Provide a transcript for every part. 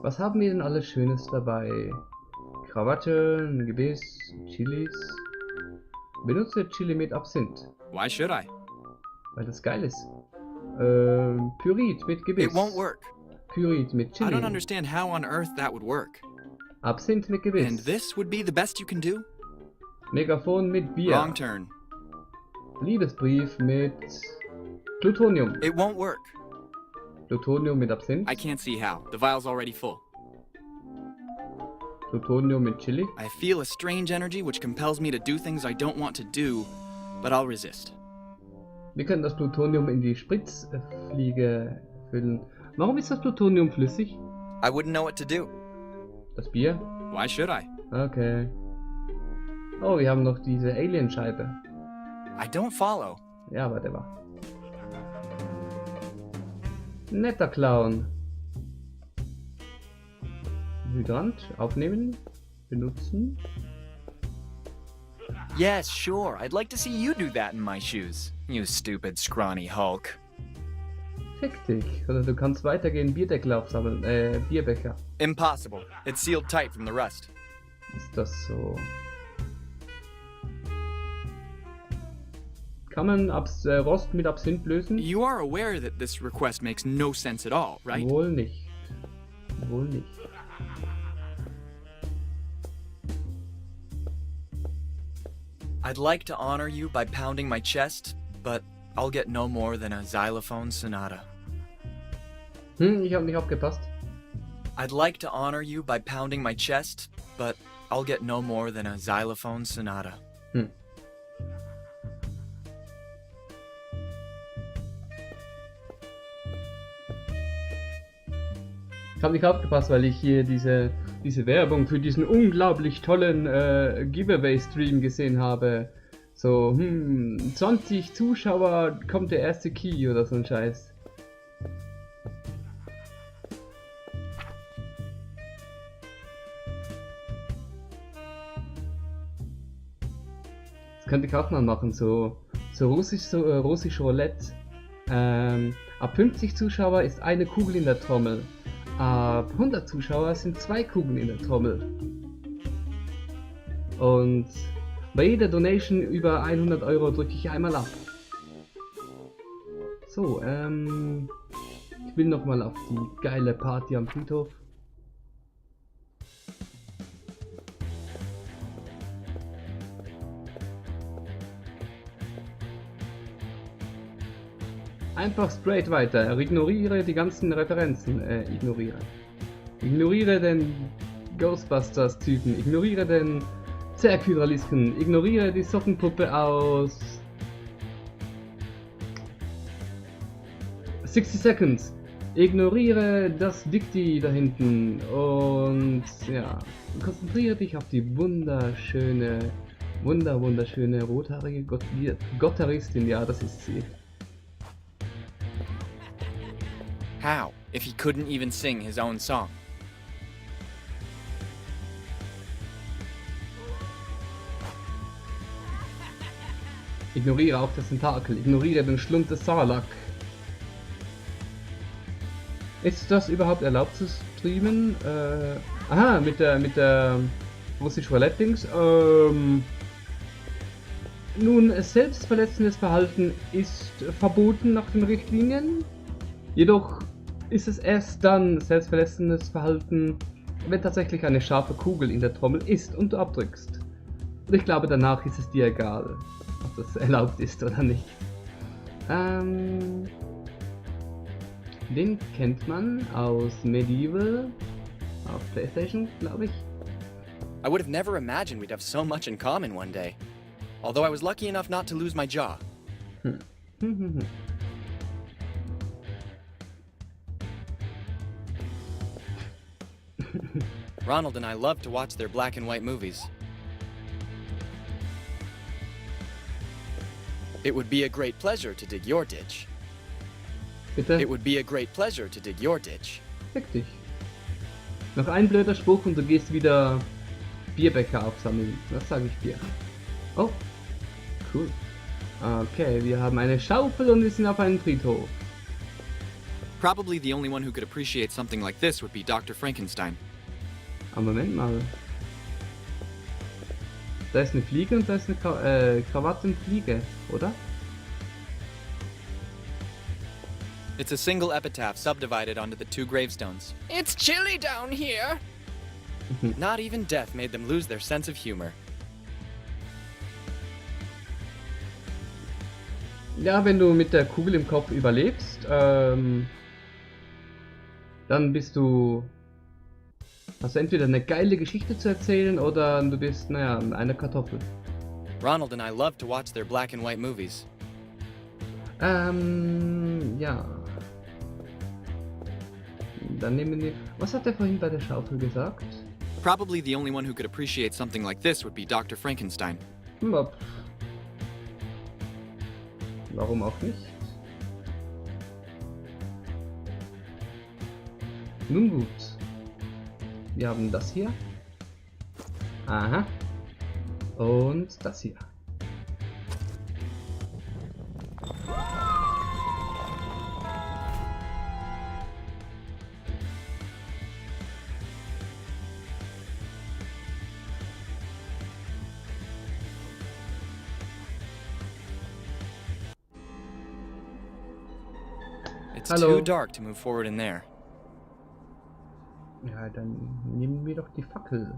Was haben wir denn alles Schönes dabei? Krawatte, ein Gebiss, Chilis. Benutze Chili mit Absinth. Why should I? Weil das geil ist. Pyrit mit Gebiss. It won't work. Pyrit mit I don't Chili. understand how on earth that would work. Absinth mit Gebiss. And this would be the best you can do? Megafon mit Bier. Wrong turn. Liebesbrief mit Plutonium. It won't work. Plutonium mit Absinth. I can't see how. The vial's already full. Plutonium mit Chili. I feel a strange energy which compels me to do things I don't want to do, but I'll resist. Wir können das Plutonium in die Spritzfliege füllen. Warum ist das Plutonium flüssig? I wouldn't know what to do. Das Bier? Why should I? Okay. Oh, wir haben noch diese Alienscheibe. I don't follow. Ja, whatever. Netter Clown. Hydrant aufnehmen, benutzen. Yes, sure. I'd like to see you do that in my shoes. You stupid, scrawny Hulk. Fick dich. Oder du kannst weitergehen, Bierdeckel aufsammeln, Bierbecher. Impossible. It's sealed tight from the rust. Ist das so? Kann man Rost mit Absinth lösen? You are aware that this request makes no sense at all, right? Wohl nicht. Wohl nicht. I'd like to honor you by pounding my chest, but I'll get no more than a xylophone sonata. Ich hab nicht aufgepasst. I'd like to honor you by pounding my chest, but I'll get no more than a xylophone sonata. Ich habe nicht aufgepasst, weil ich hier diese Werbung für diesen unglaublich tollen Giveaway-Stream gesehen habe. So, 20 Zuschauer, kommt der erste Key oder so ein Scheiß. Das könnte ich auch mal machen, so russisch Roulette. Ab 50 Zuschauer ist eine Kugel in der Trommel. Ab 100 Zuschauer sind 2 Kugeln in der Trommel. Und bei jeder Donation über 100 Euro drücke ich einmal ab. So, ich will nochmal auf die geile Party am Friedhof. Einfach straight weiter. Ignoriere die ganzen Referenzen. Ignoriere den Ghostbusters-Typen. Ignoriere den Zerkhydralisken. Ignoriere die Sockenpuppe aus 60 Seconds. Ignoriere das Dikti da hinten. Und ja, konzentriere dich auf die wunderschöne rothaarige Gitarristin. Ja, das ist sie. How, if he couldn't even sing his own song? Ignoriere auch das Tentacle. Ignoriere den Schlund des Sarlacc. Ist das überhaupt erlaubt zu streamen? Aha, mit der russisch Roulette-Dings. Nun, selbstverletzendes Verhalten ist verboten nach den Richtlinien. Jedoch ist es erst dann selbstverletzendes Verhalten, wenn tatsächlich eine scharfe Kugel in der Trommel ist und du abdrückst. Und ich glaube, danach ist es dir egal, ob das erlaubt ist oder nicht. Den kennt man aus Medieval auf PlayStation, glaube ich. I would have never imagined we'd have so much in common one day. Although I was lucky enough not to lose my jaw. Ronald and I love to watch their black and white movies. It would be a great pleasure to dig your ditch. Bitte? It would be a great pleasure to dig your ditch. Fick dich. Noch ein blöder Spruch und du gehst wieder Bierbecher aufsammeln. Was sage ich dir? Oh, cool. Okay, wir haben eine Schaufel und wir sind auf einem Friedhof. Probably the only one who could appreciate something like this would be Dr. Frankenstein. Aber Moment mal. Da ist eine Fliege und da ist eine Krawatte und Fliege, oder? It's a single epitaph subdivided onto the 2 gravestones. It's chilly down here. Not even death made them lose their sense of humor. Ja, wenn du mit der Kugel im Kopf überlebst, dann hast du entweder eine geile Geschichte zu erzählen oder du bist, naja, eine Kartoffel. Ronald and I love to watch their black and white movies. Ja. Dann nehmen wir... Was hat er vorhin bei der Schaufel gesagt? Probably the only one who could appreciate something like this would be Dr. Frankenstein. Warum auch nicht? Nun gut. Wir haben das hier. Aha. Und das hier. It's Hallo. too dark to move forward in there. Ja, dann nehmen wir doch die Fackel.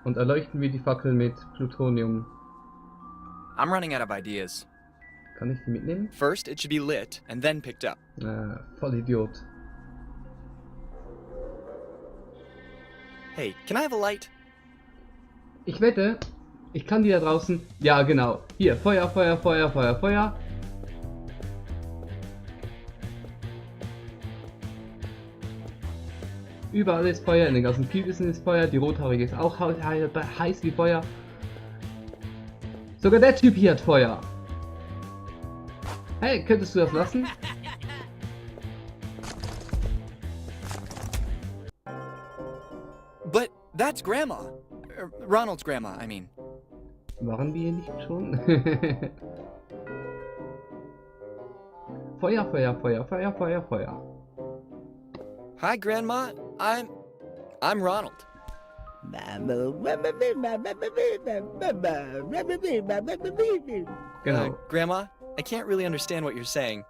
Und erleuchten wir die Fackel mit Plutonium. I'm running out of ideas. Kann ich die mitnehmen? First, it should be lit and then picked up. Voll Idiot. Hey, can I have a light? Ich wette, ich kann die da draußen... Ja, genau. Hier, Feuer, Feuer, Feuer, Feuer, Feuer. Überall ist Feuer, in den ganzen Kübissen ist Feuer, die Rothaarige ist auch heiß wie Feuer. Sogar der Typ hier hat Feuer. Hey, könntest du das lassen? But that's Grandma. Ronald's grandma, I mean. Waren wir hier nicht schon? Feuer, Feuer, Feuer, Feuer, Feuer, Feuer. Hi, Grandma. I'm Ronald. Genau. Grandma, I can't really understand what you're saying.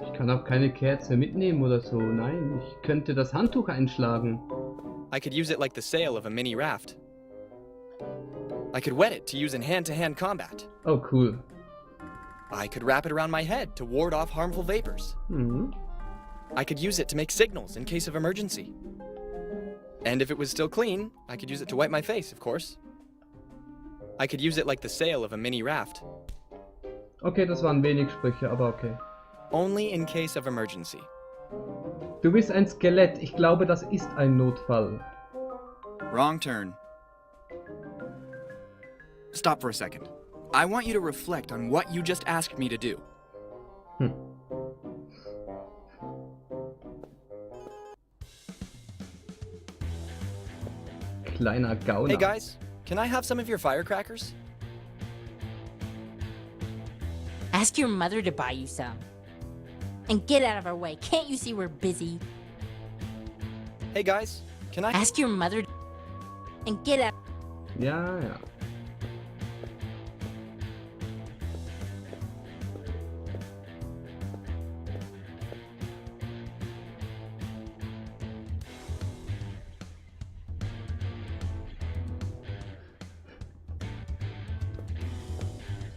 Ich kann auch keine Kerze mitnehmen oder so. Nein, ich könnte das Handtuch einschlagen. I could use it like the sail of a mini raft. I could wet it to use in hand-to-hand combat. Oh, cool. I could wrap it around my head to ward off harmful vapors. I could use it to make signals in case of emergency. And if it was still clean, I could use it to wipe my face, of course. I could use it like the sail of a mini raft. Okay, das waren wenig Sprüche, aber okay. Only in case of emergency. Du bist ein Skelett. Ich glaube, das ist ein Notfall. Wrong turn. Stop for a second. I want you to reflect on what you just asked me to do. Kleiner Gauner. Hey guys, can I have some of your firecrackers? Ask your mother to buy you some. And get out of our way. Can't you see we're busy? Hey guys, can I... Ask your mother and get out. Ja, ja.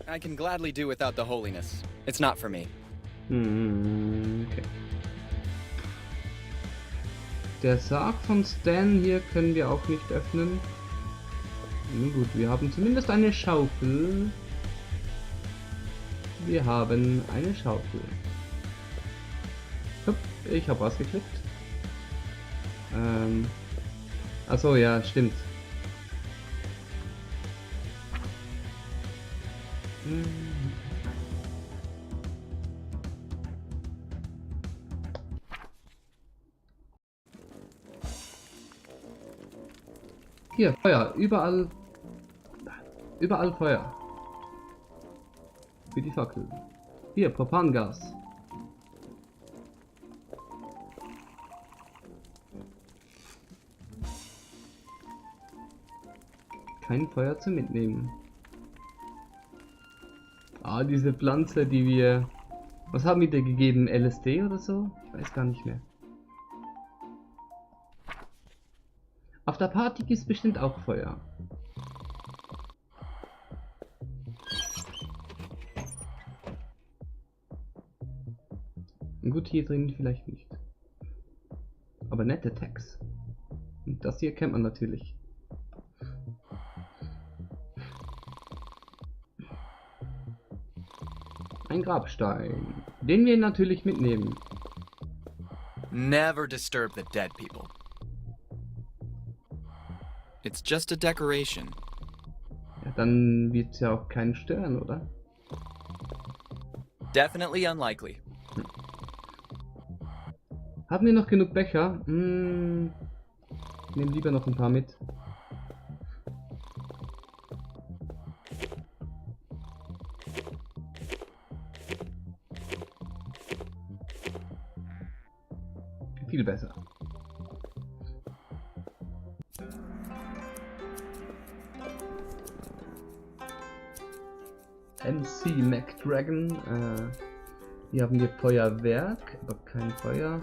I can gladly do without the holiness. It's not for me. Okay. Der Sarg von Stan hier können wir auch nicht öffnen. Nun gut, wir haben zumindest eine Schaufel. Wir haben eine Schaufel. Hup, ich habe was geklickt. Achso, ja, stimmt. Hier, Feuer. Überall. Überall Feuer. Für die Fackel. Hier, Propangas. Kein Feuer zu mitnehmen. Ah, diese Pflanze, die wir... Was haben wir dir gegeben? LSD oder so? Ich weiß gar nicht mehr. Auf der Party gibt es bestimmt auch Feuer. Gut, hier drin vielleicht nicht. Aber nette Tags. Und das hier kennt man natürlich. Ein Grabstein, den wir natürlich mitnehmen. Never disturb the dead people. It's just a decoration. Ja, dann wird es ja auch keinen stören, oder? Definitely unlikely. Haben wir noch genug Becher? Nehmen lieber noch ein paar mit. Viel besser. MC McDragon. Hier haben wir Feuerwerk, aber kein Feuer.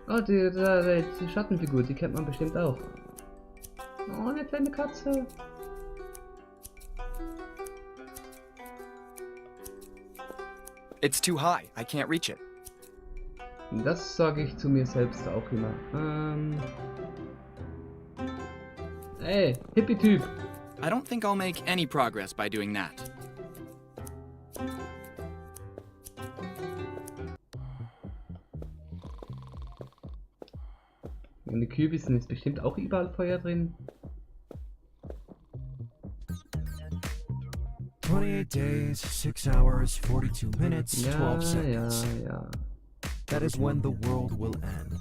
Oh, die Schattenfigur, die kennt man bestimmt auch. Oh, eine kleine Katze. It's too high. I can't reach it. Das sage ich zu mir selbst auch immer. Ey, Hippie-Typ. I don't think I'll make any progress by doing that. In den Kübissen ist bestimmt auch überall Feuer drin. 28 days, 6 hours, 42 minutes, 12 seconds. Ja. That is when the world will end.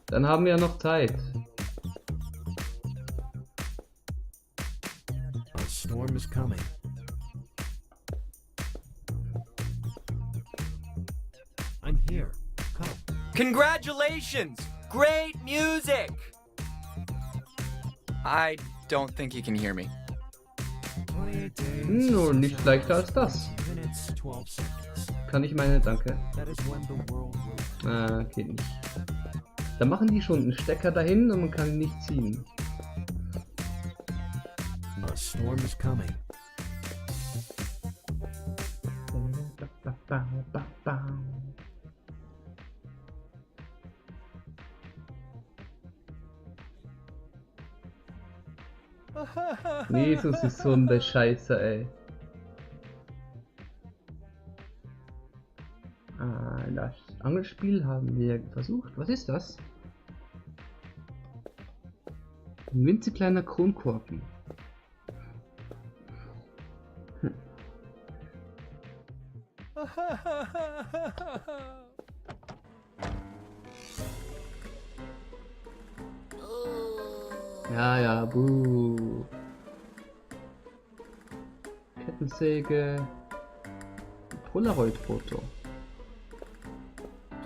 Dann haben wir ja noch Zeit. A storm is coming. I'm here. Come. Congratulations! Great music! I don't think you can hear me. 28 days. Nur nicht leichter als das. Minutes, 12 seconds. Kann ich meine, danke. That is when the world will Geht nicht. Da machen die schon einen Stecker dahin und man kann ihn nicht ziehen. A storm is coming. Jesus ist so ein Bescheißer, ey. Das Angelspiel haben wir versucht. Was ist das? Ein winzig kleiner Kronkorken. Ja, buh. Kettensäge. Polaroid-Foto.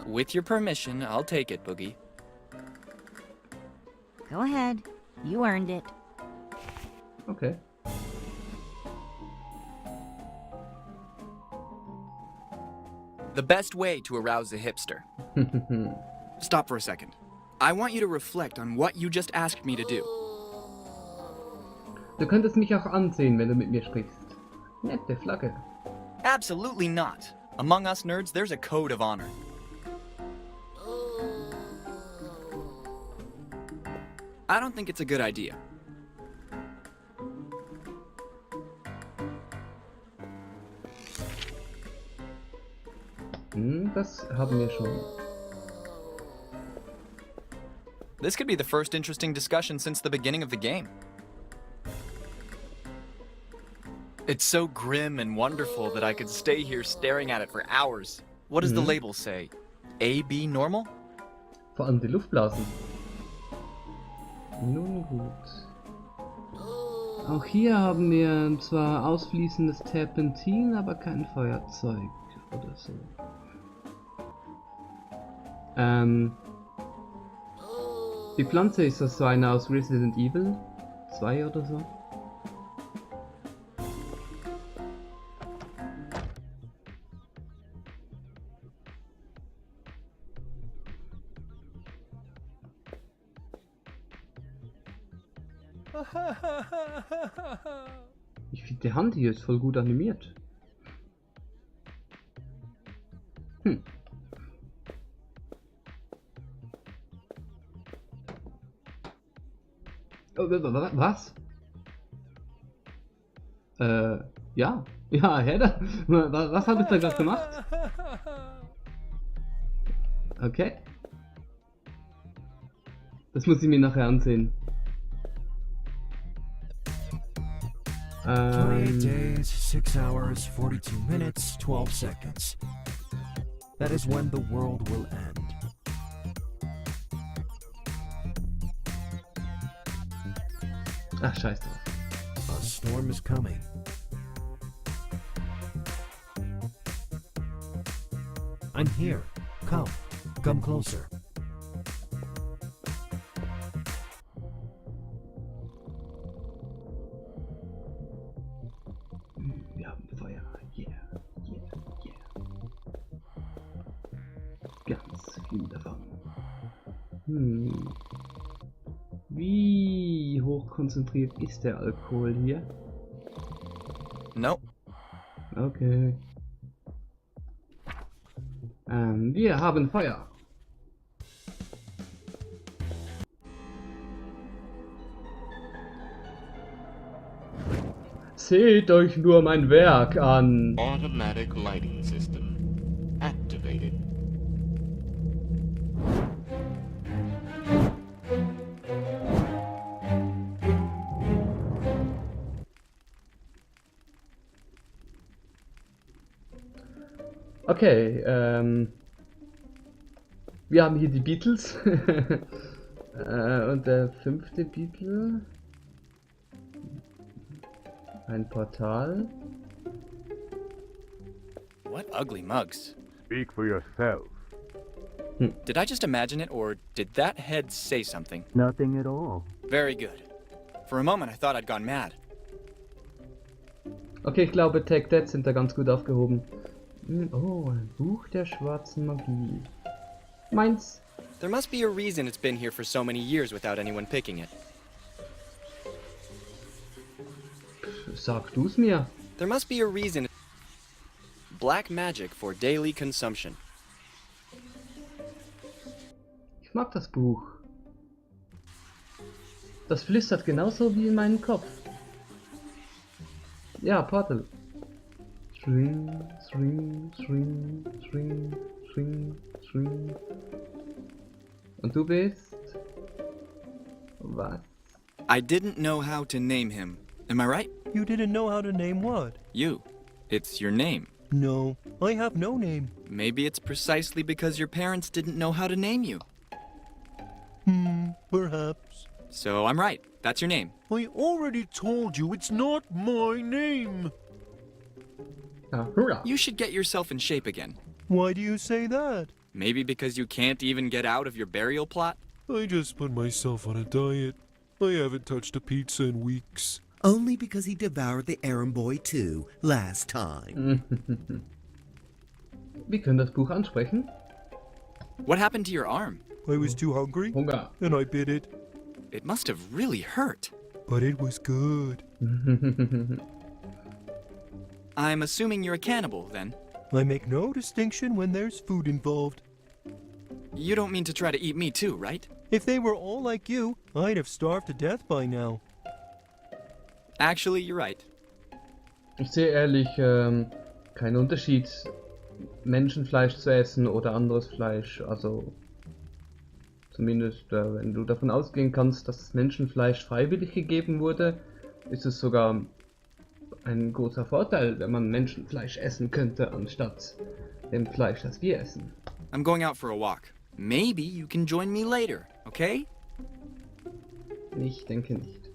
With your permission, I'll take it, Boogie. Go ahead. You earned it. Okay. The best way to arouse a hipster. Stop for a second. I want you to reflect on what you just asked me to do. Du könntest mich auch ansehen, wenn du mit mir sprichst. Nette Flagge. Absolutely not. Among us nerds, there's a code of honor. I don't think it's a good idea. Das haben wir schon. This could be the first interesting discussion since the beginning of the game. It's so grim and wonderful that I could stay here staring at it for hours. What does the label say? A, B, normal? Vor allem die Luftblasen. Nun gut. Auch hier haben wir zwar ausfließendes Terpentin, aber kein Feuerzeug oder so. Die Pflanze, ist das so eine aus Resident Evil 2 oder so? Ich finde, die Hand hier ist voll gut animiert. Oh, was? Ja. Ja, Hedda. Was habe ich da gerade gemacht? Okay. Das muss ich mir nachher ansehen. 28 days, 6 hours, 42 minutes, 12 seconds. That is when the world will end. Ach, scheiß drauf. A storm is coming. I'm here. Come. Come closer. Wir haben Feuer. Yeah, yeah, yeah. Ganz viel davon. Wie hoch konzentriert ist der Alkohol hier? Nope. Okay. Wir haben Feuer. Seht euch nur mein Werk an. Automatic lighting system activated. Okay, wir haben hier die Beatles und der 5. Beatle. Ein Portal. What ugly mugs. Speak for yourself. Did I just imagine it, or did that head say something? Nothing at all. Very good. For a moment I thought I'd gone mad. Okay, ich glaube, Take That sind da ganz gut aufgehoben. Oh, ein Buch der schwarzen Magie. Meins. There must be a reason it's been here for so many years without anyone picking it. Sag du's mir. There must be a reason. Black magic for daily consumption. Ich mag das Buch. Das flüstert genauso wie in meinem Kopf. Ja, Portal. String, string, string, string, string, string. Und du bist... Was? I didn't know how to name him. Am I right? You didn't know how to name what? You. It's your name. No, I have no name. Maybe it's precisely because your parents didn't know how to name you. Perhaps. So I'm right. That's your name. I already told you it's not my name. Hurrah. You should get yourself in shape again. Why do you say that? Maybe because you can't even get out of your burial plot? I just put myself on a diet. I haven't touched a pizza in weeks. Only because he devoured the errand boy too, last time. Wir können das Buch ansprechen. What happened to your arm? I was too hungry, Hunger. and I bit it. It must have really hurt. But it was good. I'm assuming you're a cannibal, then. I make no distinction when there's food involved. You don't mean to try to eat me too, right? If they were all like you, I'd have starved to death by now. Actually, you're right. Ich sehe ehrlich keinen Unterschied, Menschenfleisch zu essen oder anderes Fleisch. Also zumindest wenn du davon ausgehen kannst, dass Menschenfleisch freiwillig gegeben wurde, ist es sogar ein großer Vorteil, wenn man Menschenfleisch essen könnte, anstatt dem Fleisch, das wir essen. I'm going out for a walk. Maybe you can join me later, okay? Ich denke nicht.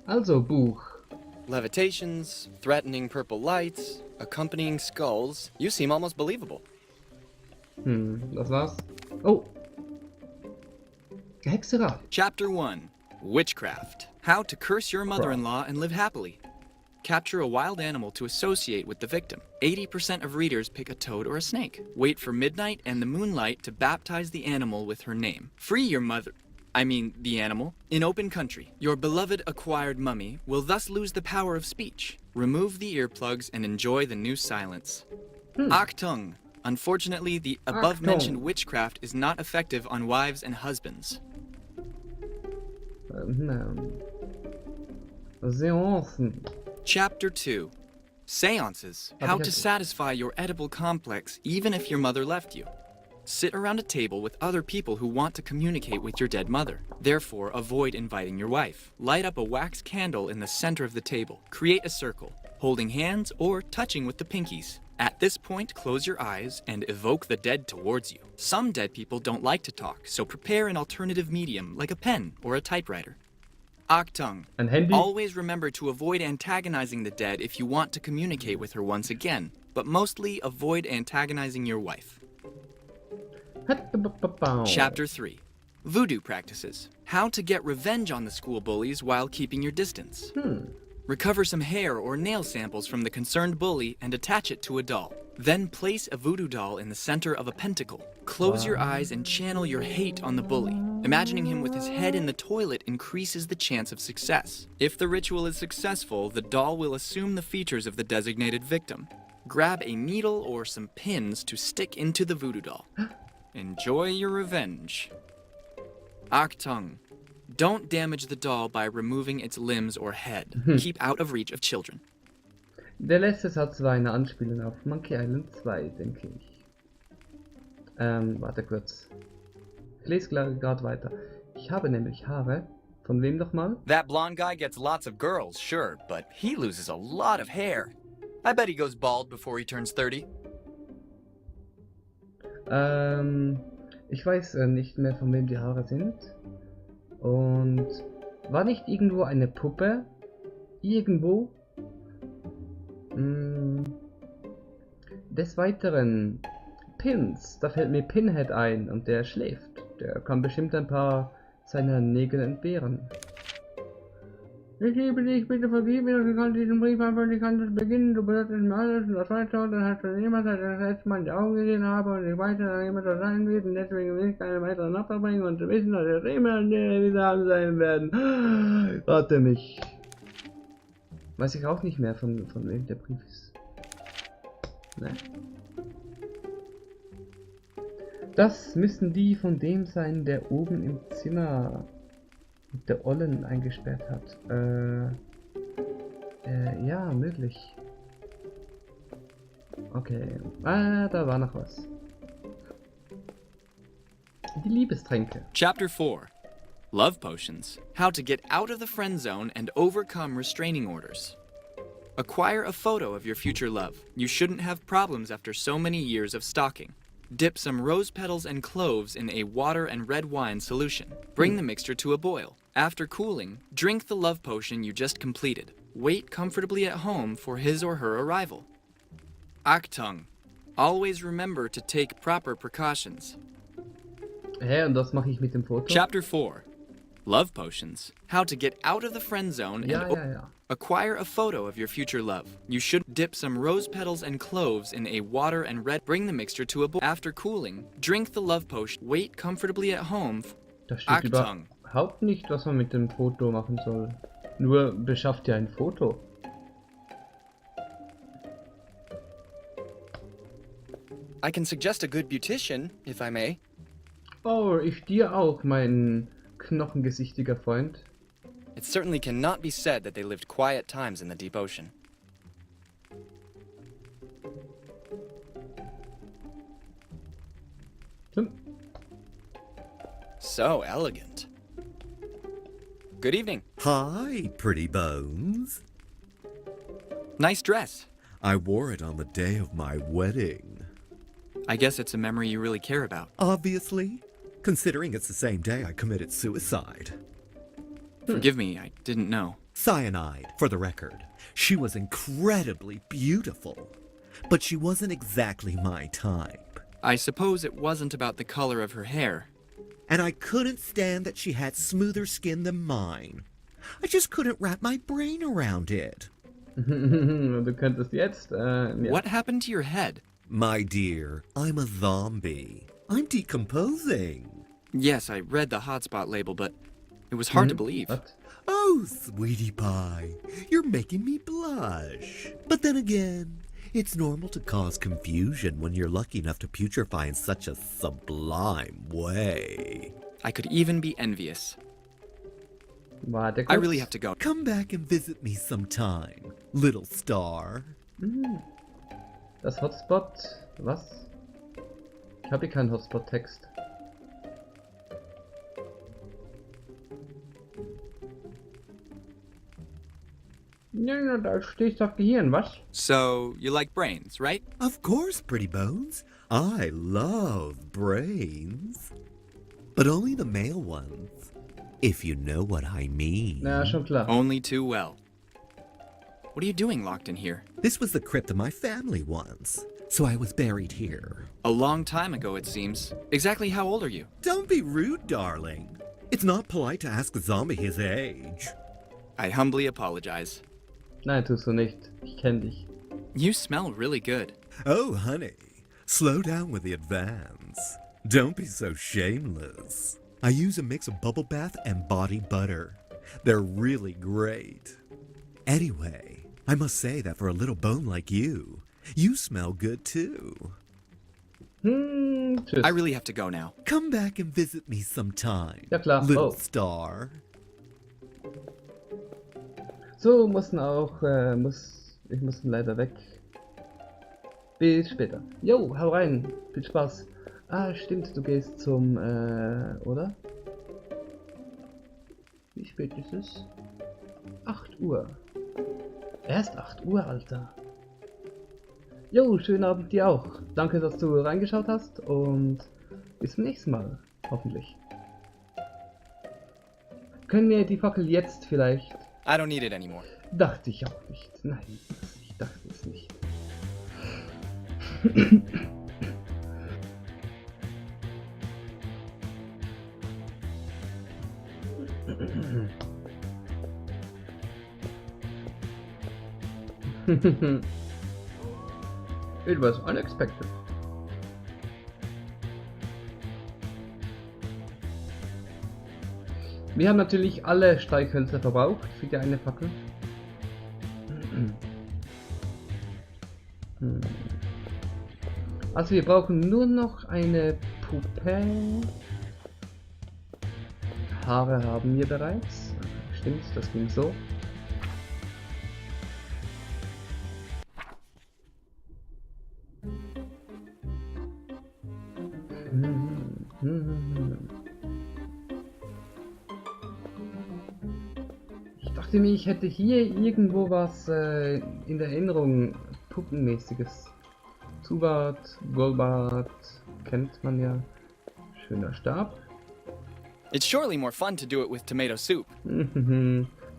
Also, Buch. Levitations, threatening purple lights, accompanying skulls. You seem almost believable. Das war's. Oh. Hexerei. Chapter 1. Witchcraft. How to curse your mother-in-law and live happily. Capture a wild animal to associate with the victim. 80% of readers pick a toad or a snake. Wait for midnight and the moonlight to baptize the animal with her name. Free your the animal, in open country. Your beloved acquired mummy will thus lose the power of speech. Remove the earplugs and enjoy the new silence. Achtung. Unfortunately, the above-mentioned witchcraft is not effective on wives and husbands. Seancen. Chapter 2. Seances. How to satisfy your edible complex even if your mother left you. Sit around a table with other people who want to communicate with your dead mother. Therefore, avoid inviting your wife. Light up a wax candle in the center of the table. Create a circle, holding hands or touching with the pinkies. At this point, close your eyes and evoke the dead towards you. Some dead people don't like to talk, so prepare an alternative medium like a pen or a typewriter. Achtung. Always remember to avoid antagonizing the dead if you want to communicate with her once again, but mostly avoid antagonizing your wife. Chapter 3. Voodoo practices. How to get revenge on the school bullies while keeping your distance. Recover some hair or nail samples from the concerned bully and attach it to a doll. Then place a voodoo doll in the center of a pentacle. Close your eyes and channel your hate on the bully. Imagining him with his head in the toilet increases the chance of success. If the ritual is successful, the doll will assume the features of the designated victim. Grab a needle or some pins to stick into the voodoo doll. Enjoy your revenge. Achtung. Don't damage the doll by removing its limbs or head. Keep out of reach of children. Der letzte Satz war eine Anspielung auf Monkey Island 2, denke ich. Warte kurz. Ich lese gerade weiter. Ich habe nämlich Haare. Von wem nochmal? That blonde guy gets lots of girls, sure, but he loses a lot of hair. I bet he goes bald before he turns 30. Ich weiß nicht mehr, von wem die Haare sind. Und war nicht irgendwo eine Puppe? Irgendwo? Des Weiteren Pins. Da fällt mir Pinhead ein und der schläft. Der kann bestimmt ein paar seiner Nägel entbehren. Ich liebe dich, bitte vergib mir, du kannst diesen Brief einfach nicht anders beginnen, du bedeutest mir alles und das weiter und dann hast du niemals, als ich das letzte Mal in die Augen gesehen habe und ich weiß, dass jemand da sein wird und deswegen will ich keine weiteren Opfer bringen und zu wissen, dass wir immer an der wieder sein werden. Warte mich. Weiß ich auch nicht mehr, von wem der Brief ist. Ne? Das müssen die von dem sein, der oben im Zimmer mit der Ollen eingesperrt hat. Ja, möglich. Okay. Da war noch was. Die Liebestränke. Chapter 4. Love potions. How to get out of the friend zone and overcome restraining orders. Acquire a photo of your future love. You shouldn't have problems after so many years of stalking. Dip some rose petals and cloves in a water and red wine solution. Bring the mixture to a boil. After cooling, drink the love potion you just completed. Wait comfortably at home for his or her arrival. Achtung. Always remember to take proper precautions. Und das mache ich mit dem Foto. Chapter 4. Love potions. How to get out of the friend zone and acquire a photo of your future love. You should dip some rose petals and cloves in a water and red. Bring the mixture to a boil. After cooling, drink the love potion. Wait comfortably at home. Da steht überhaupt nicht, was man mit dem Foto machen soll. Nur beschafft ihr ein Foto. I can suggest a good beautician, if I may. Oh, ich dir auch, mein knochengesichtiger Freund. It certainly cannot be said that they lived quiet times in the deep ocean. So elegant. Good evening. Hi, pretty bones. Nice dress. I wore it on the day of my wedding. I guess it's a memory you really care about. Obviously. Considering it's the same day I committed suicide. Forgive me, I didn't know. Cyanide, for the record. She was incredibly beautiful, but she wasn't exactly my type. I suppose it wasn't about the color of her hair. And I couldn't stand that she had smoother skin than mine. I just couldn't wrap my brain around it. Du könntest jetzt, ja. What happened to your head? My dear, I'm a zombie. I'm decomposing. Yes, I read the hotspot label, but it was hard to believe. What? Oh, sweetie pie, you're making me blush. But then again, it's normal to cause confusion when you're lucky enough to putrefy in such a sublime way. I could even be envious. Warte kurz. I really have to go. Come back and visit me sometime, little star. Das Hotspot, was? Ich habe hier keinen Hotspot-Text. Ja, da steht doch Gehirn, was? So, you like brains, right? Of course, pretty bones. I love brains. But only the male ones, if you know what I mean. Na, schon klar. Only too well. What are you doing locked in here? This was the crypt of my family once, so I was buried here. A long time ago, it seems. Exactly how old are you? Don't be rude, darling. It's not polite to ask a zombie his age. I humbly apologize. Nein, tust du nicht. Ich kenn dich. You smell really good. Oh, honey, slow down with the advance. Don't be so shameless. I use a mix of bubble bath and body butter. They're really great. Anyway, I must say that for a little bone like you, you smell good too. Tschüss. I really have to go now. Come back and visit me sometime, Ja klar. little Oh. star. So, mussten auch, ich muss leider weg. Bis später. Jo, hau rein. Viel Spaß. Ah, stimmt, du gehst zum, oder? Wie spät ist es? 8 Uhr. Erst 8 Uhr, Alter. Jo, schönen Abend dir auch. Danke, dass du reingeschaut hast und bis zum nächsten Mal. Hoffentlich. Können wir die Fackel jetzt vielleicht? I don't need it anymore. Dachte ich auch nicht. Nein, ich dachte es nicht. It was unexpected. Wir haben natürlich alle Streichhölzer verbraucht für die eine Fackel. Also wir brauchen nur noch eine Puppe. Haare haben wir bereits. Stimmt, das ging so. Ich dachte mir, ich hätte hier irgendwo was in der Erinnerung Puppenmäßiges. Zubart, Goldbart, kennt man ja. Schöner Stab. It's surely more fun to do it with tomato soup.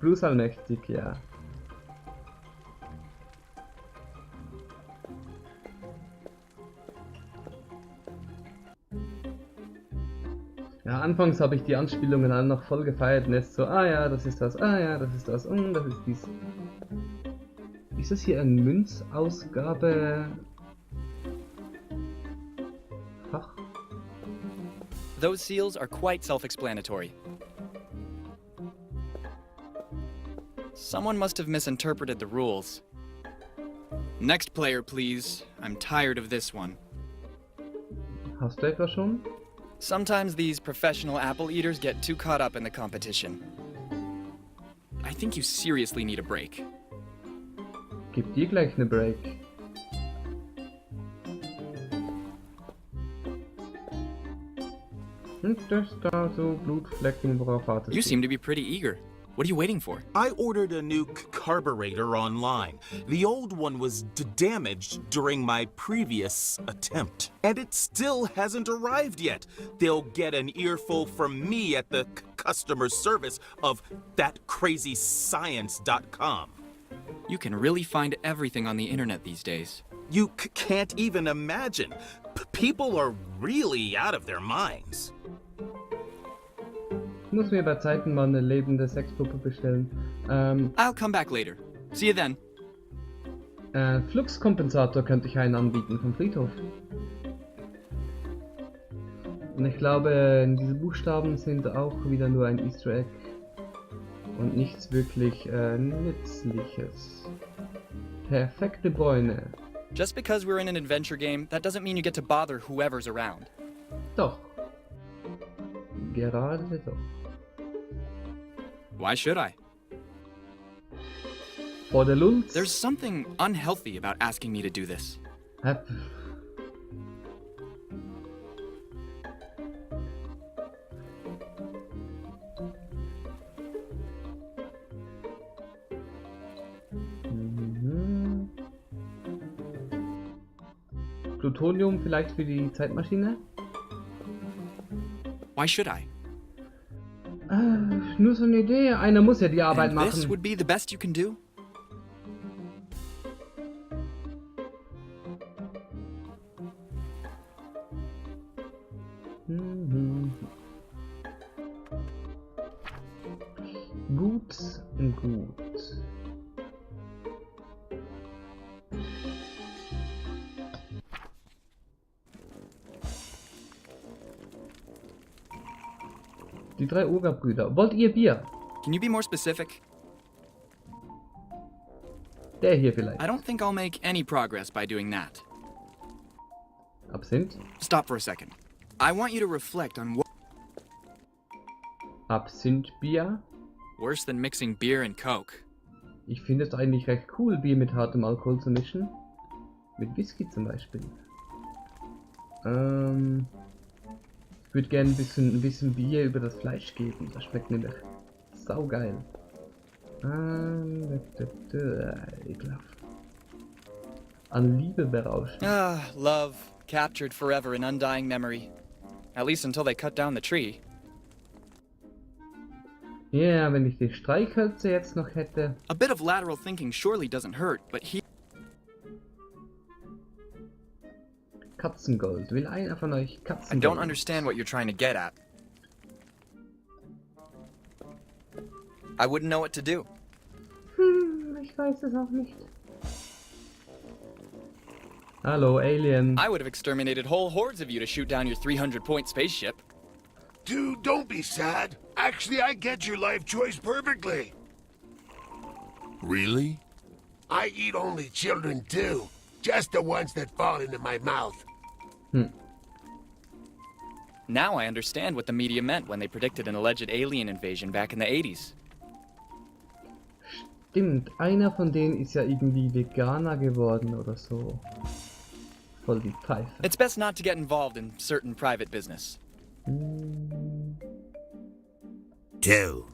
Blues allmächtig, ja. Ja, anfangs habe ich die Anspielungen alle noch voll gefeiert und jetzt so, ah ja, das ist das, ah ja, das ist das und das ist dies. Ist das hier ein Münzausgabe? Fach? Those seals are quite self-explanatory. Someone must have misinterpreted the rules. Next player, please. I'm tired of this one. Hast du etwa schon? Sometimes these professional apple eaters get too caught up in the competition. I think you seriously need a break. Gib dir gleich eine Break. Und das da so Blutflecken, worauf wartest You du? seem to be pretty eager. What are you waiting for? I ordered a new carburetor online. The old one was damaged during my previous attempt. And it still hasn't arrived yet. They'll get an earful from me at the customer service of thatcrazyscience.com. You can really find everything on the internet these days. You can't even imagine. People are really out of their minds. Ich muss mir bei Zeiten mal eine lebende Sexpuppe bestellen. I'll come back later. See you then. Fluxkompensator könnte ich einen anbieten vom Friedhof. Und ich glaube, diese Buchstaben sind auch wieder nur ein Easter Egg. Und nichts wirklich Nützliches. Perfekte Bräune. Just because we're in an adventure game, that doesn't mean you get to bother whoever's around. Doch. Gerade doch. Why should I? Vor der Lulz. There's something unhealthy about asking me to do this. Plutonium vielleicht für die Zeitmaschine? Why should I? Nur so eine Idee. Einer muss ja die Arbeit And this machen. would be the best you can do? Gut, gut. Die drei Urga-Brüder. Wollt ihr Bier? Can you be more specific? Der hier vielleicht. I don't think I'll make any progress by doing that. Absinth? Stop for a second. I want you to reflect on what... Absinthbier? Worse than mixing beer and Coke. Ich finde es eigentlich recht cool, Bier mit hartem Alkohol zu mischen. Mit Whisky zum Beispiel. Ich würde gerne ein bisschen Bier über das Fleisch geben. Das schmeckt nämlich saugeil. Ekelhaft. An Liebe berauschen. Ah, love, captured forever in undying memory. At least until they cut down the tree. Ja, yeah, wenn ich die Streichhölzer jetzt noch hätte. A bit of lateral thinking surely doesn't hurt, but Katzengold. Will einer von euch I Katzengold? don't understand what you're trying to get at. I wouldn't know what to do. Ich weiß es auch nicht. Hallo, Alien. I would have exterminated whole hordes of you to shoot down your 300-point spaceship. Dude, don't be sad. Actually, I get your life choice perfectly. Really? I eat only children too. Just the ones that fall into my mouth. Now I understand what the media meant when they predicted an alleged alien invasion back in the 80s. Stimmt, einer von denen ist ja irgendwie Veganer geworden oder so. Voll die Pfeife. It's best not to get involved in certain private business. Two,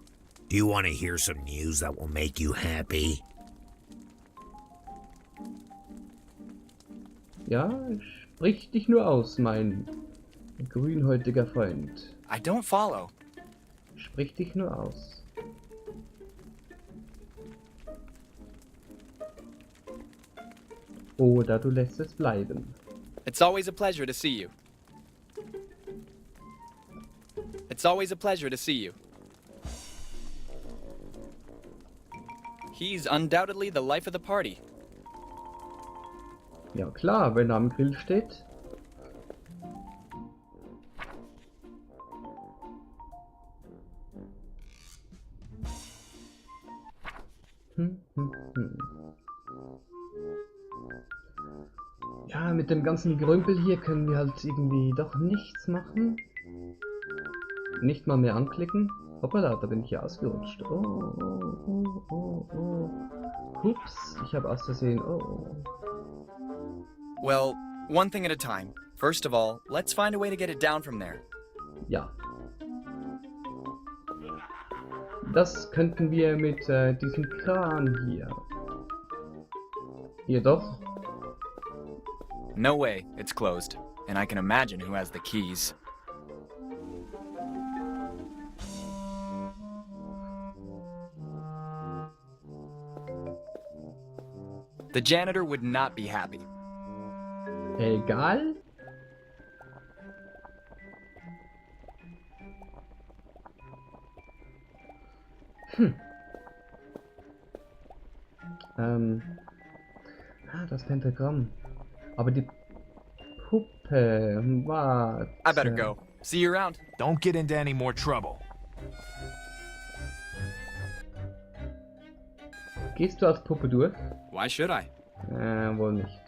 do you want to hear some news that will make you happy? Ja, sprich dich nur aus, mein grünhäutiger Freund. I don't follow. Sprich dich nur aus. Oder du lässt es bleiben. It's always a pleasure to see you. It's always a pleasure to see you. He's undoubtedly the life of the party. Ja klar, wenn er am Grill steht. Ja, mit dem ganzen Gerümpel hier können wir halt irgendwie doch nichts machen. Nicht mal mehr anklicken. Hoppala, da bin ich ja ausgerutscht. Oh. Ups, ich habe aus Versehen. Well, one thing at a time. First of all, let's find a way to get it down from there. Ja. Das könnten wir mit diesem Kran hier. Jedoch. No way, it's closed. And I can imagine who has the keys. The janitor would not be happy. Egal. Das Pentagramm. Aber die Puppe, warte. I better go. See you around. Don't get into any more trouble. Gehst du als Puppe durch? Why should I? Wohl nicht.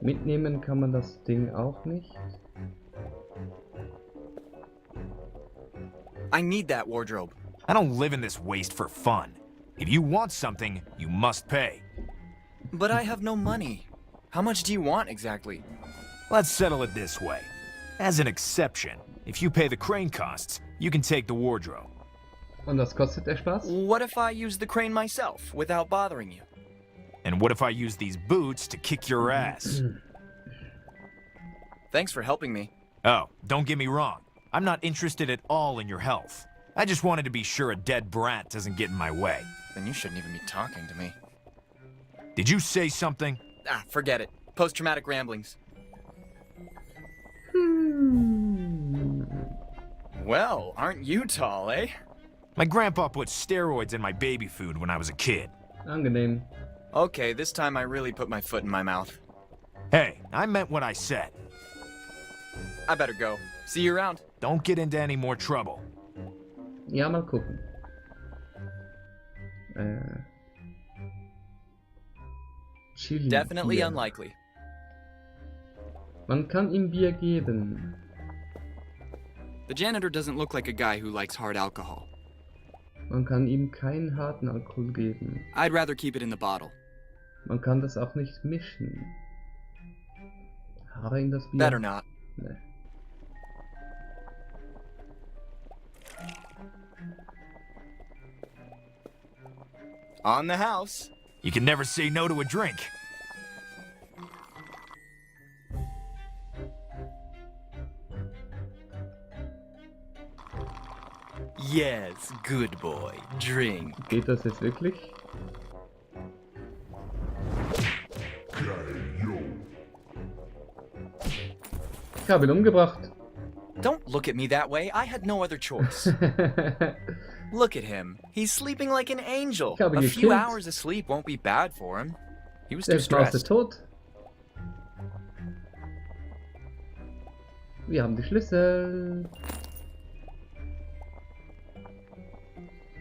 Mitnehmen kann man das Ding auch nicht. I need that wardrobe. I don't live in this waste for fun. If you want something, you must pay. But I have no money. How much do you want exactly? Let's settle it this way. As an exception, if you pay the crane costs, you can take the wardrobe. Und das kostet der Spaß? What if I use the crane myself, without bothering you? And what if I use these boots to kick your ass? Thanks for helping me. Oh, don't get me wrong. I'm not interested at all in your health. I just wanted to be sure a dead brat doesn't get in my way. Then you shouldn't even be talking to me. Did you say something? Ah, forget it. Post-traumatic ramblings. Well, aren't you tall, eh? My grandpa put steroids in my baby food when I was a kid. Angenehm. Okay, this time I really put my foot in my mouth. Hey, I meant what I said. I better go. See you around. Don't get into any more trouble. Ja, mal gucken. Chili Definitely Bier. unlikely. Man kann ihm Bier geben. The janitor doesn't look like a guy who likes hard alcohol. Man kann ihm keinen harten Alkohol geben. I'd rather keep it in the bottle. Man kann das auch nicht mischen. Haare in das Bier? Better not. Nee. On the house. You can never say no to a drink. Yes, good boy. Drink. Geht das jetzt wirklich? Ich habe ihn umgebracht. Don't look at me that way. I had no other choice. Look at him. He's sleeping like an angel. Ich habe A ihn few gekillt. hours of sleep won't be bad for him. He was Der too Spaß ist stressed. tot. Wir haben die Schlüssel.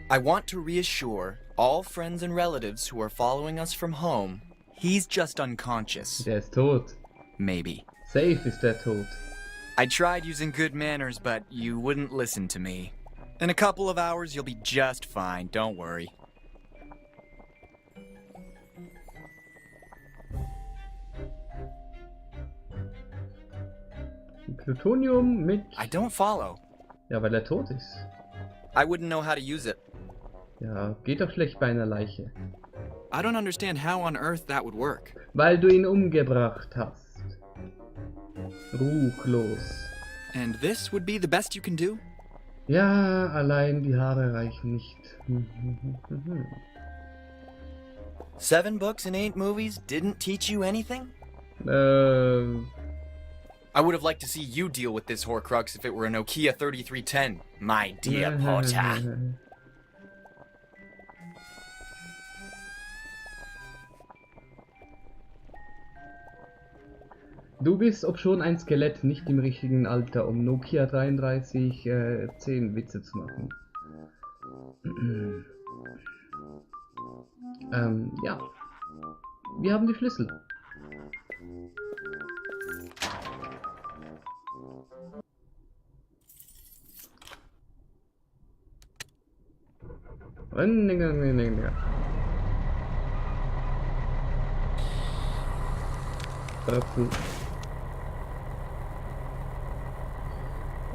I want to reassure all friends and relatives who are following us from home, he's just unconscious. Der ist tot. Maybe. Safe ist der tot. I tried using good manners, but you wouldn't listen to me. In a couple of hours, you'll be just fine. Don't worry. Plutonium mit... I don't follow. Ja, weil er tot ist. I wouldn't know how to use it. Ja, geht doch schlecht bei einer Leiche. I don't understand how on earth that would work. Weil du ihn umgebracht hast. Ruchlos. And this would be the best you can do? Ja, allein die Haare reichen nicht. 7 books and 8 movies didn't teach you anything? I would have liked to see you deal with this Horcrux if it were a Nokia 3310, my dear Potter. Du bist obschon ein Skelett nicht im richtigen Alter, um Nokia 3310 Witze zu machen. Ja. Wir haben die Schlüssel.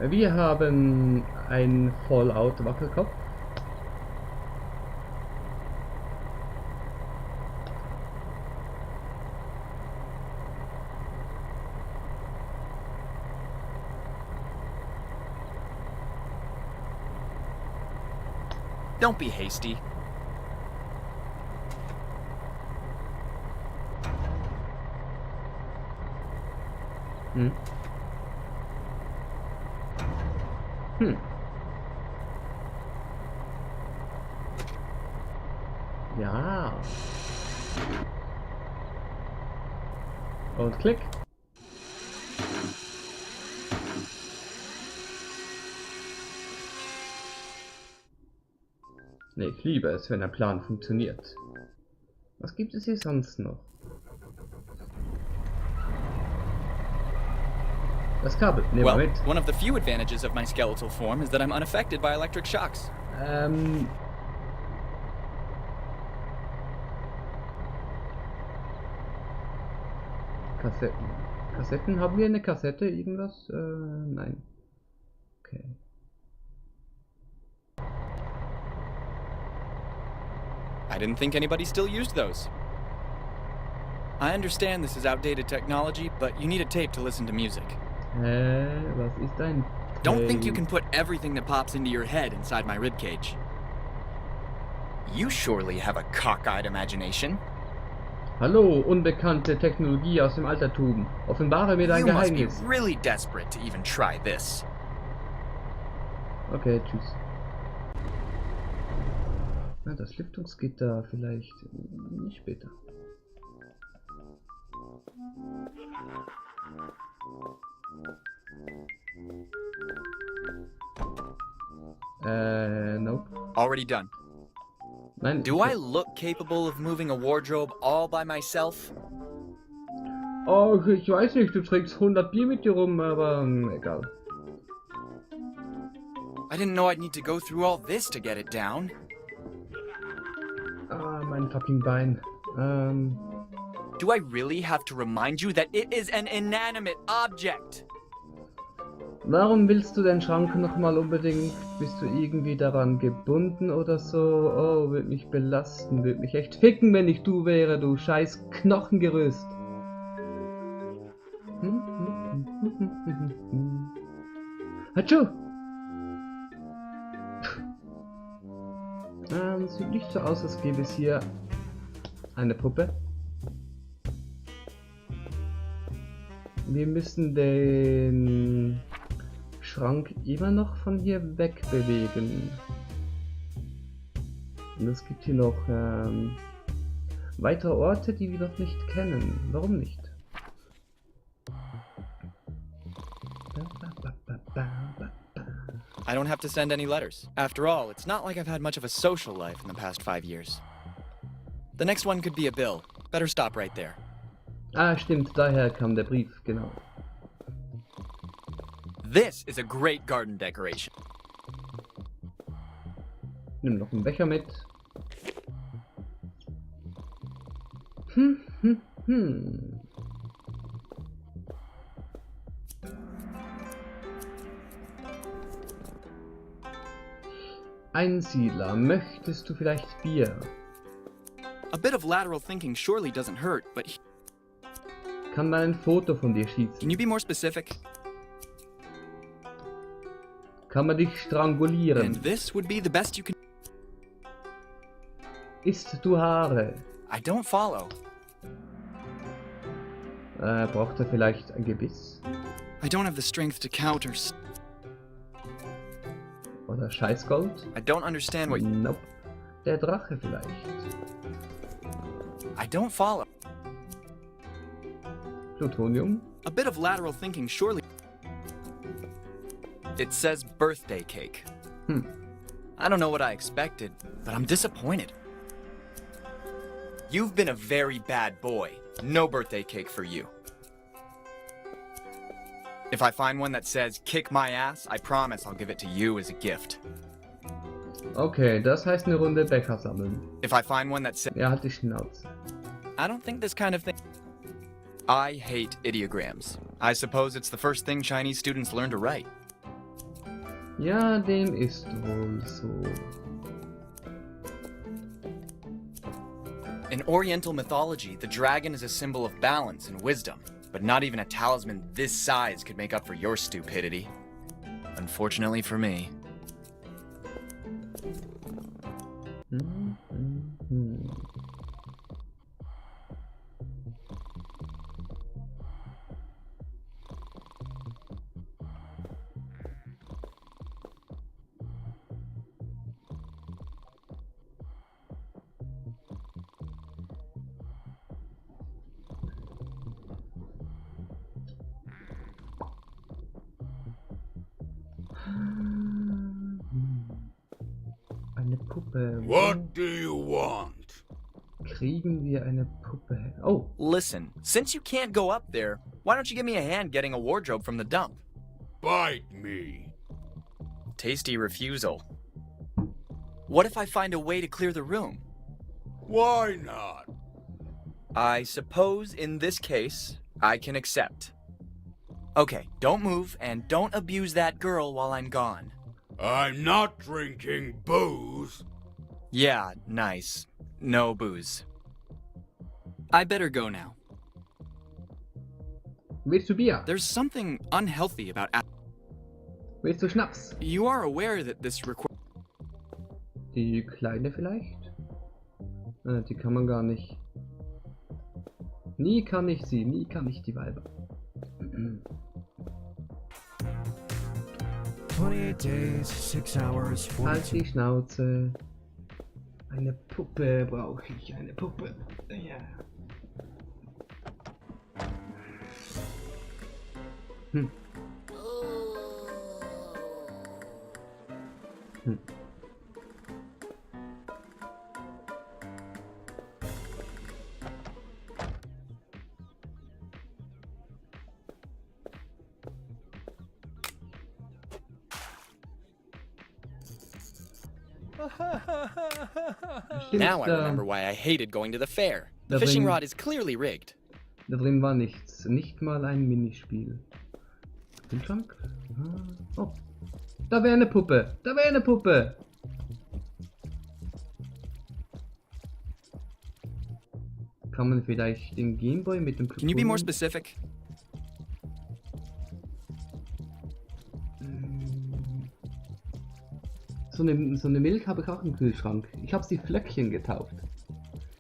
Wir haben ein Fallout-Wackelkopf. Don't be hasty. Hm. Hm. Ja. Und klick. Ne, ich liebe es, wenn der Plan funktioniert. Was gibt es hier sonst noch? Das Kabel, nehmen wir Well, mit. one of the few advantages of my skeletal form is that I'm unaffected by electric shocks. Kassetten. Kassetten, haben wir eine Kassette? Irgendwas? Nein. Okay. I didn't think anybody still used those. I understand this is outdated technology, but you need a tape to listen to music. Was ist ein Don't think you can put everything that pops into your head inside my ribcage. You surely have a cockeyed imagination. Hallo, unbekannte Technologie aus dem Altertum. Offenbare mir dein You must be Geheimnis. really desperate to even try this. Okay, tschüss. Na, das Lüftungsgitter vielleicht später. Nope. Already done. Nein. Do I look capable of moving a wardrobe all by myself? Oh, ich weiß nicht, du trägst 100 Bier mit dir rum, aber egal. I didn't know I'd need to go through all this to get it down. Ah, mein fucking Bein. Do I really have to remind you that it is an inanimate object? Warum willst du den Schrank nochmal unbedingt? Bist du irgendwie daran gebunden oder so? Oh, wird mich belasten, wird mich echt ficken, wenn ich du wäre, du scheiß Knochengerüst. Hatschu! Sieht nicht so aus, als gäbe es hier eine Puppe. Wir müssen den Schrank immer noch von hier weg bewegen. Und es gibt hier noch weitere Orte, die wir noch nicht kennen. Warum nicht? I don't have to send any letters. After all, it's not like I've had much of a social life in the past 5 years. The next one could be a bill. Better stop right there. Ah, stimmt, daher kam der Brief, genau. This is a great garden decoration. Nimm noch einen Becher mit. Einsiedler, möchtest du vielleicht Bier? A bit of lateral thinking surely doesn't hurt, but Kann man ein Foto von dir schießen? can you be more specific? Kann man dich strangulieren? And this would be the best you can. Isst du Haare? I don't follow. Braucht er vielleicht ein Gebiss? I don't have the strength to counter. Oder Scheißgold? I don't understand what. Nope. Der Drache vielleicht. I don't follow. Plutonium? A bit of lateral thinking surely. It says birthday cake. I don't know what I expected, but I'm disappointed. You've been a very bad boy. No birthday cake for you. If I find one that says kick my ass, I promise I'll give it to you as a gift. Okay, das heißt eine Runde Bäcker sammeln. If I find one that says. Ja, halt die Schnauze. I don't think this kind of thing. I hate ideograms. I suppose it's the first thing Chinese students learn to write. Ja, dem ist wohl so. In Oriental mythology, the dragon is a symbol of balance and wisdom, but not even a talisman this size could make up for your stupidity. Unfortunately for me. Puppe. What do you want? Kriegen wir eine Puppe? Oh. Listen, since you can't go up there, why don't you give me a hand getting a wardrobe from the dump? Bite me. Tasty refusal. What if I find a way to clear the room? Why not? I suppose in this case, I can accept. Okay, don't move and don't abuse that girl while I'm gone. I'm not drinking booze. Yeah, nice. No booze. I better go now. Willst du Bier? There's something unhealthy about... Willst du Schnaps? You are aware that this requires... Die Kleine vielleicht? Die kann man gar nicht. Nie kann ich sie, nie kann ich die Weiber. 28 days, 6 hours, Halt 42. die Schnauze. Eine Puppe brauche ich, eine Puppe. Ja. Hm. Hm. Now I remember why I hated going to the fair. The fishing rod is clearly rigged. Da drin war nichts, nicht mal ein Minispiel. Den Schrank? Oh, da wäre eine Puppe, da wäre eine Puppe. Kann man vielleicht den Gameboy mit dem Can you be more specific? So eine Milch habe ich auch im Kühlschrank. Ich habe sie Flöckchen getauft.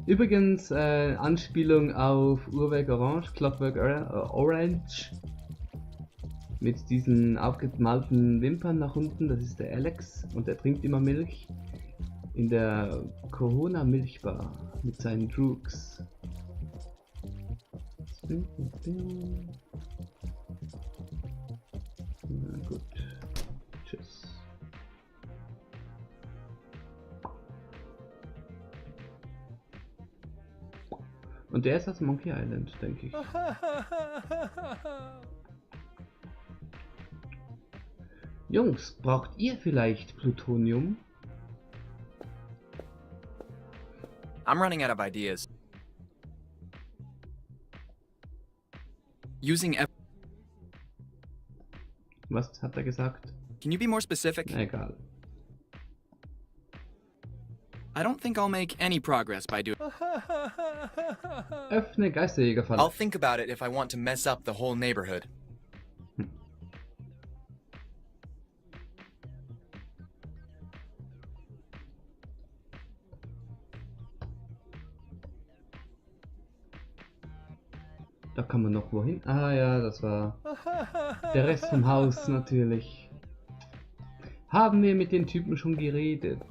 Übrigens, Anspielung auf Uhrwerk Orange, Clockwork Orange. Mit diesen aufgemalten Wimpern nach unten, das ist der Alex und der trinkt immer Milch. In der Corona Milchbar mit seinen Drugs. Na gut. Tschüss. Und der ist aus Monkey Island, denke ich. Jungs, braucht ihr vielleicht Plutonium? I'm running out of ideas. Using... Was hat er gesagt? Can you be more specific? Egal. I don't think I'll make any progress by doing... Öffne Geisterjägerfalle. I'll think about it if I want to mess up the whole neighborhood. Da kann man noch wohin. Ah ja, das war der Rest vom Haus natürlich. Haben wir mit den Typen schon geredet?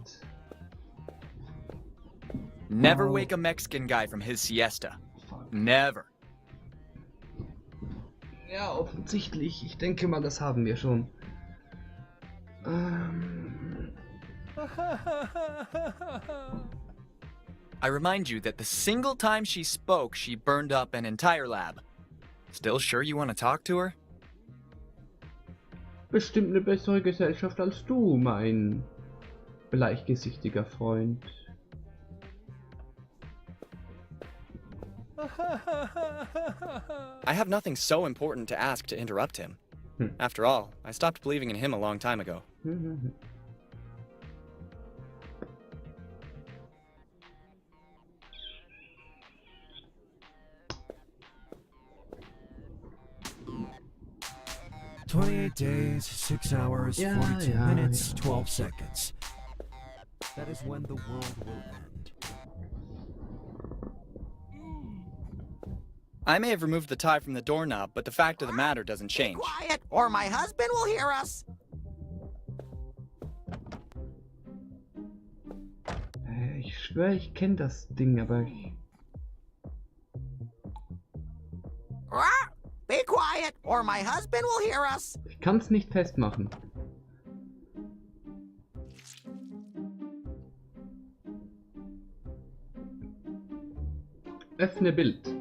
Never wake a Mexican guy from his siesta. Never. Ja, offensichtlich. Ich denke mal, das haben wir schon. I remind you that the single time she spoke, she burned up an entire lab. Still sure you want to talk to her? Bestimmt eine bessere Gesellschaft als du, mein bleichgesichtiger Freund. I have nothing so important to ask to interrupt him. After all, I stopped believing in him a long time ago. 28 days, 6 hours, 42 minutes, 12 seconds. That is when the world will end. I may have removed the tie from the doorknob, but the fact of the matter doesn't change. Quiet, or my husband will hear us. Ich schwöre, ich kenne das Ding, aber ich... Be quiet, or my husband will hear us. Ich kann es nicht festmachen. Öffne Bild.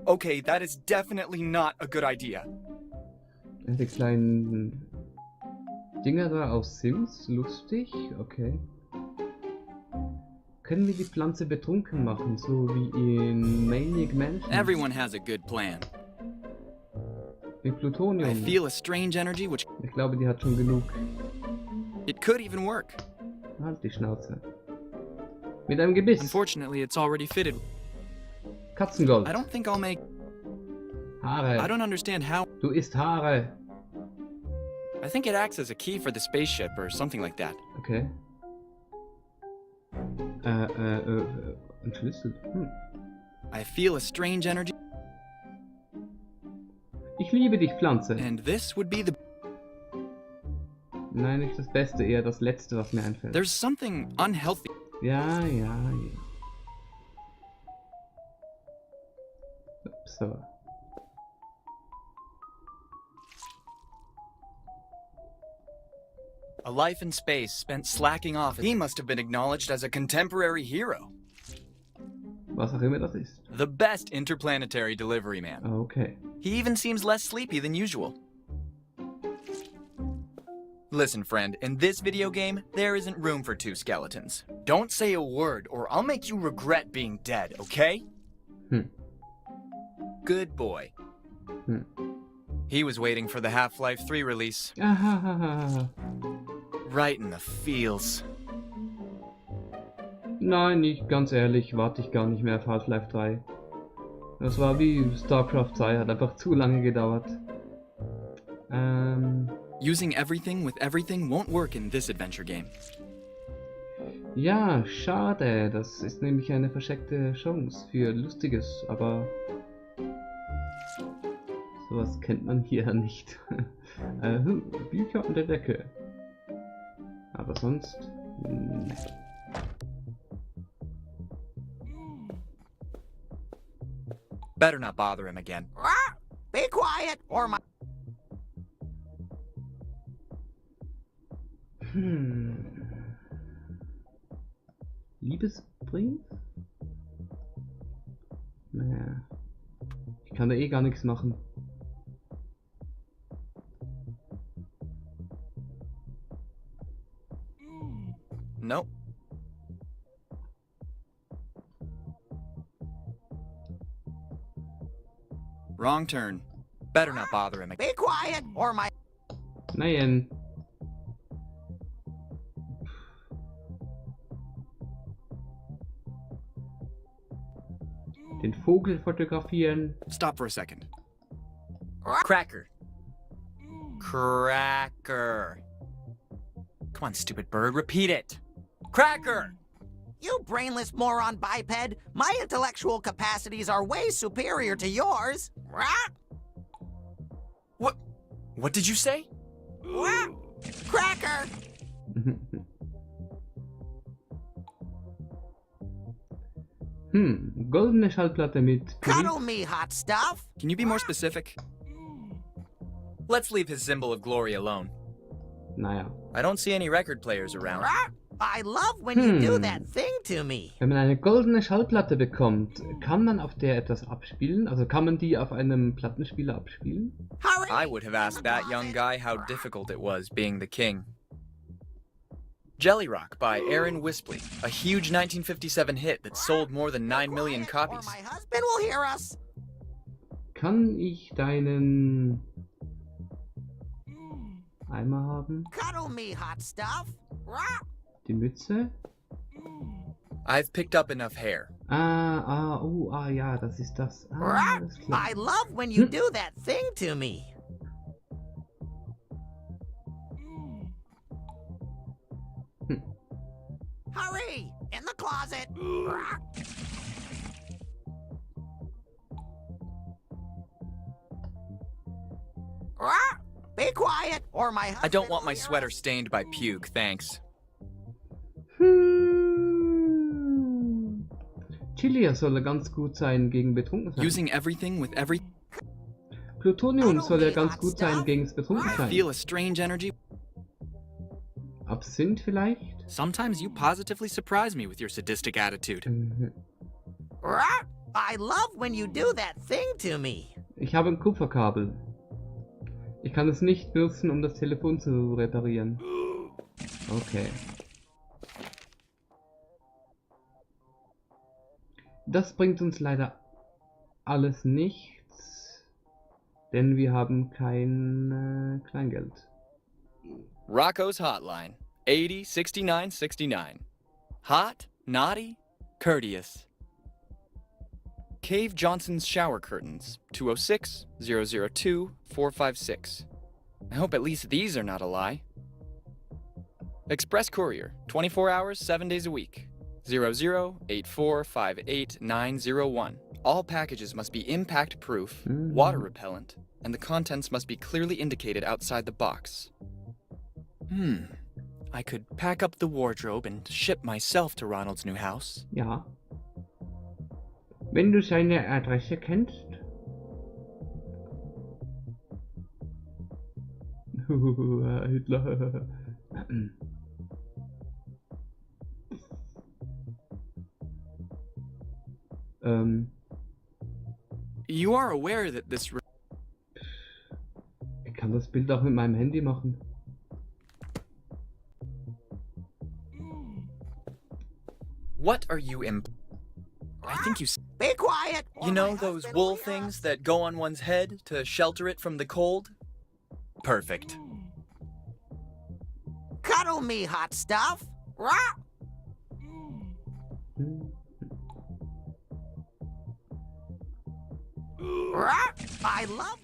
Okay, that is definitely not a good idea. Die kleinen Dinger da aus Sims. Lustig. Okay. Können wir die Pflanze betrunken machen, so wie in Maniac Mansion? Everyone has a good plan. Wie Plutonium. I feel a strange energy which... Ich glaube, die hat schon genug. It could even work. Halt die Schnauze. Mit einem Gebiss. Unfortunately, it's already fitted. Katzengold. I don't think I'll make... Haare. I don't understand how... Du isst Haare. I think it acts as a key for the spaceship or something like that. Okay. Ein Schlüssel. I feel a strange energy. Ich liebe dich, Pflanze. And this would be the... Nein, nicht das Beste, eher das Letzte, was mir einfällt. There's something unhealthy. Ja. So. A life in space spent slacking off. He must have been acknowledged as a contemporary hero. Was auch immer das ist. The best interplanetary delivery man. Okay. He even seems less sleepy than usual. Listen, friend, in this video game, there isn't room for two skeletons. Don't say a word or I'll make you regret being dead, okay? Good boy. He was waiting for the Half-Life 3 release. Right in the feels. Nein, nicht ganz ehrlich, warte ich gar nicht mehr auf Half-Life 3. Das war wie StarCraft 2, hat einfach zu lange gedauert. Using everything with everything won't work in this adventure game. Ja, schade. Das ist nämlich eine versteckte Chance für Lustiges, aber sowas kennt man hier nicht. Bücher unter der Decke. Aber sonst... Nee. Better not bother him again. Be quiet, or my... Liebesbrief? Naja. Ich kann da eh gar nichts machen. Nope. Wrong turn. Better not bother him again. Be quiet, or my... Nein. Den Vogel fotografieren. Stop for a second. Cracker. Cracker. Come on, stupid bird, repeat it. Cracker! You brainless moron biped! My intellectual capacities are way superior to yours! What did you say? Cracker! Goldene Schallplatte mit Cuddle me, hot stuff! Can you be more specific? Let's leave his symbol of glory alone. Naja. I don't see any record players around. I love when you do that thing to me. Wenn man eine goldene Schallplatte bekommt, kann man auf der etwas abspielen? Also kann man die auf einem Plattenspieler abspielen? I would have asked that young guy how difficult it was being the king. Jelly Rock by Aaron Wispley, a huge 1957 hit that sold more than 9 million copies. My husband will hear us. Kann ich deinen Eimer haben? Cuddle me, hot stuff. Die Mütze? I've picked up enough hair. Ja, das ist das. Alles klar. I love when you do that thing to me. Hurry! In the closet! Be quiet, or my husband... I don't want my sweater stained by puke, thanks. Chili soll ganz gut sein gegen Betrunkensein. Using everything with every... Plutonium soll ganz gut sein gegen Betrunkensein. I feel a strange energy. Absinth vielleicht? Sometimes you positively surprise me with your sadistic attitude. I love when you do that thing to me. Ich habe ein Kupferkabel. Ich kann es nicht benutzen, um das Telefon zu reparieren. Okay. Das bringt uns leider alles nichts, denn wir haben kein Kleingeld. Rocco's Hotline, 806969. Hot, naughty, courteous. Cave Johnson's Shower Curtains, 206-002-456. I hope at least these are not a lie. Express Courier, 24 hours, 7 days a week. 0084588901. All packages must be impact-proof, water-repellent, and the contents must be clearly indicated outside the box. I could pack up the wardrobe and ship myself to Ronald's new house. Ja. Wenn du seine Adresse kennst. Hitler. You are aware that this... Ich kann das Bild auch mit meinem Handy machen. What are you I think you... Be quiet! You know those wool things that go on one's head to shelter it from the cold? Perfect. Cuddle me, hot stuff! I love...